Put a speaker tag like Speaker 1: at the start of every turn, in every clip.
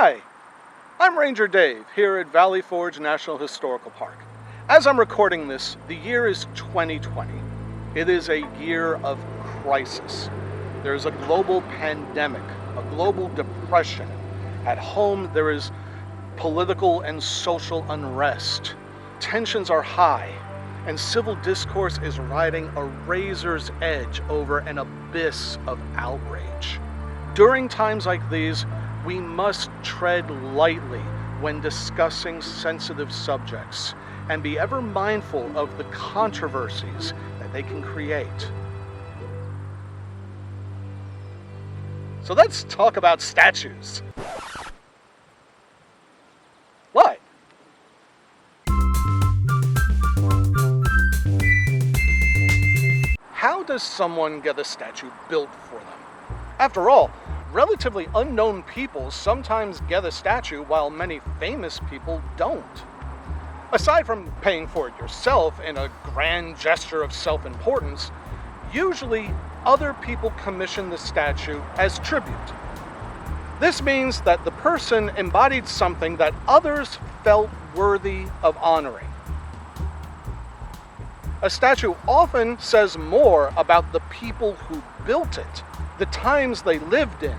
Speaker 1: Hi, I'm Ranger Dave here at Valley Forge National Historical Park. As I'm recording this, the year is 2020. It is a year of crisis. There's a global pandemic, a global depression. At home, there is political and social unrest. Tensions are high, and civil discourse is riding a razor's edge over an abyss of outrage. During times like these, we must tread lightly when discussing sensitive subjects and be ever mindful of the controversies that they can create. So let's talk about statues. What? How does someone get a statue built for them? After all, relatively unknown people sometimes get a statue while many famous people don't. Aside from paying for it yourself in a grand gesture of self-importance, usually other people commission the statue as tribute. This means that the person embodied something that others felt worthy of honoring. A statue often says more about the people who built it, the times they lived in,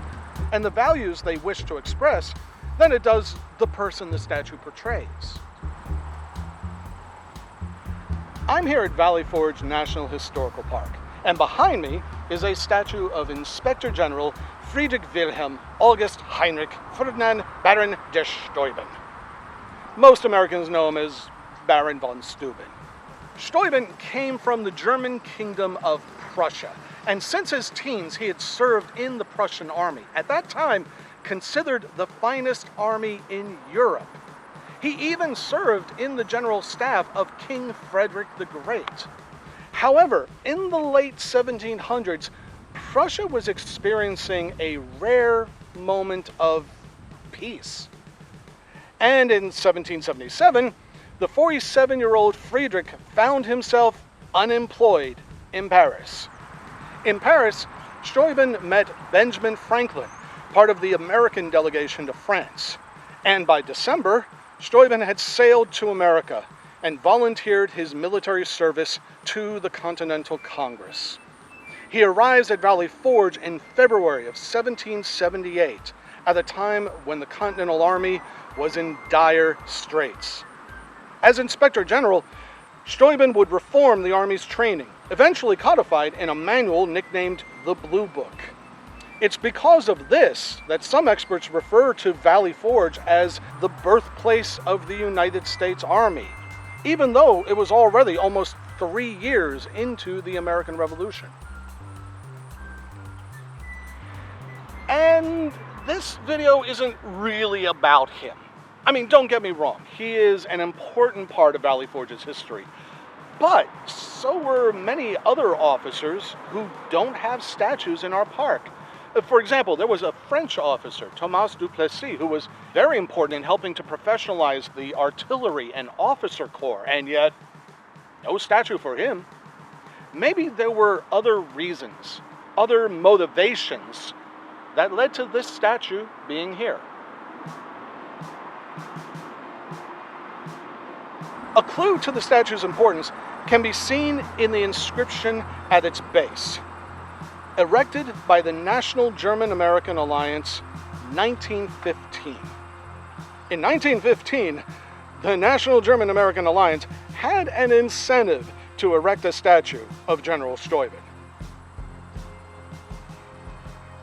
Speaker 1: and the values they wish to express than it does the person the statue portrays. I'm here at Valley Forge National Historical Park, and behind me is a statue of Inspector General Friedrich Wilhelm August Heinrich Ferdinand Baron von Steuben. Most Americans know him as Baron von Steuben. Steuben came from the German kingdom of Prussia, and since his teens he had served in the Prussian army, at that time considered the finest army in Europe. He even served in the general staff of King Frederick the Great. However, in the late 1700s, Prussia was experiencing a rare moment of peace. And in 1777, the 47-year-old Friedrich found himself unemployed in Paris. In Paris, Steuben met Benjamin Franklin, part of the American delegation to France. And by December, Steuben had sailed to America and volunteered his military service to the Continental Congress. He arrives at Valley Forge in February of 1778, at a time when the Continental Army was in dire straits. As Inspector General, Steuben would reform the Army's training, eventually codified in a manual nicknamed the Blue Book. It's because of this that some experts refer to Valley Forge as the birthplace of the United States Army, even though it was already almost 3 years into the American Revolution. And this video isn't really about him. I mean, don't get me wrong, he is an important part of Valley Forge's history, but so were many other officers who don't have statues in our park. For example, there was a French officer, Thomas Duplessis, who was very important in helping to professionalize the artillery and officer corps, and yet no statue for him. Maybe there were other reasons, other motivations that led to this statue being here. A clue to the statue's importance can be seen in the inscription at its base. Erected by the National German-American Alliance, 1915. In 1915, the National German-American Alliance had an incentive to erect a statue of General Steuben.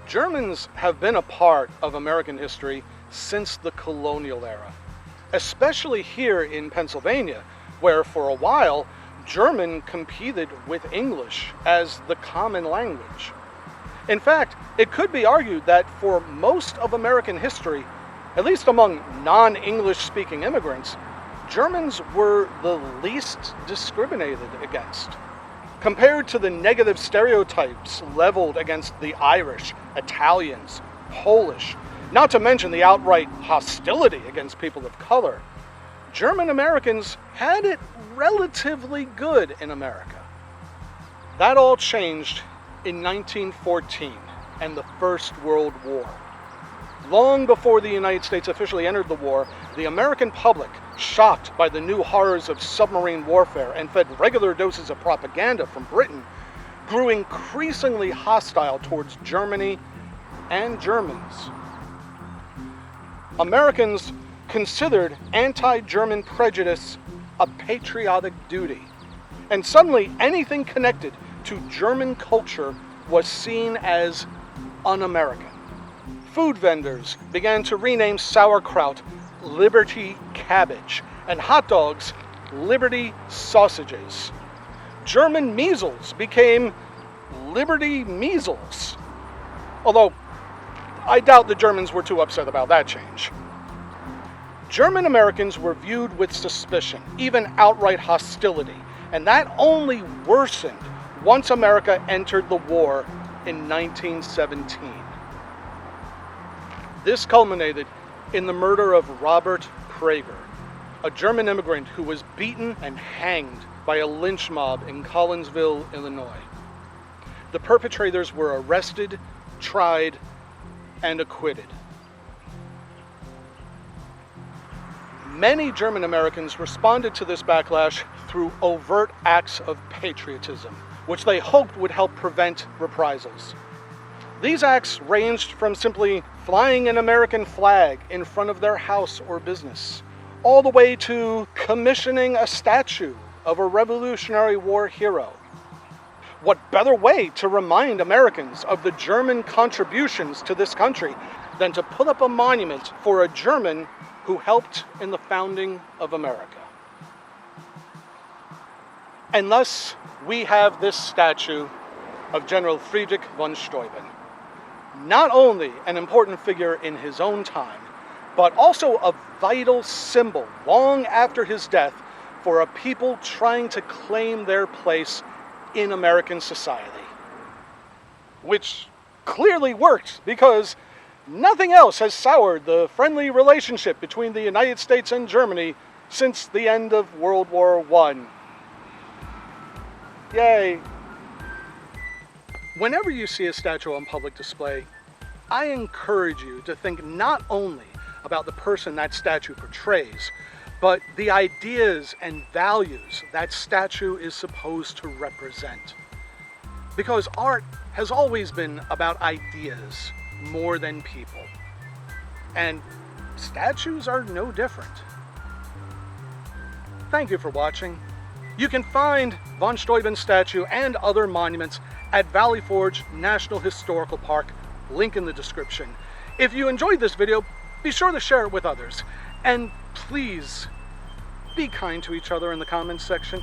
Speaker 1: Germans have been a part of American history since the colonial era, especially here in Pennsylvania, where for a while German competed with English as the common language. In fact, it could be argued that for most of American history, at least among non-English speaking immigrants, Germans were the least discriminated against. Compared to the negative stereotypes leveled against the Irish, Italians, Polish, not to mention the outright hostility against people of color, German Americans had it relatively good in America. That all changed in 1914 and the First World War. Long before the United States officially entered the war, the American public, shocked by the new horrors of submarine warfare and fed regular doses of propaganda from Britain, grew increasingly hostile towards Germany and Germans. Americans considered anti-German prejudice a patriotic duty, and suddenly anything connected to German culture was seen as un-American. Food vendors began to rename sauerkraut Liberty Cabbage and hot dogs Liberty Sausages. German measles became Liberty Measles, although I doubt the Germans were too upset about that change. German Americans were viewed with suspicion, even outright hostility, and that only worsened once America entered the war in 1917. This culminated in the murder of Robert Prager, a German immigrant who was beaten and hanged by a lynch mob in Collinsville, Illinois. The perpetrators were arrested, tried, and acquitted. Many German Americans responded to this backlash through overt acts of patriotism, which they hoped would help prevent reprisals. These acts ranged from simply flying an American flag in front of their house or business, all the way to commissioning a statue of a Revolutionary War hero. What better way to remind Americans of the German contributions to this country than to put up a monument for a German who helped in the founding of America? And thus, we have this statue of General Friedrich von Steuben. Not only an important figure in his own time, but also a vital symbol long after his death for a people trying to claim their place in American society. Which clearly worked, because nothing else has soured the friendly relationship between the United States and Germany since the end of World War I. Yay! Whenever you see a statue on public display, I encourage you to think not only about the person that statue portrays, but the ideas and values that statue is supposed to represent. Because art has always been about ideas more than people. And statues are no different. Thank you for watching. You can find von Steuben's statue and other monuments at Valley Forge National Historical Park, link in the description. If you enjoyed this video, be sure to share it with others. And please, be kind to each other in the comments section.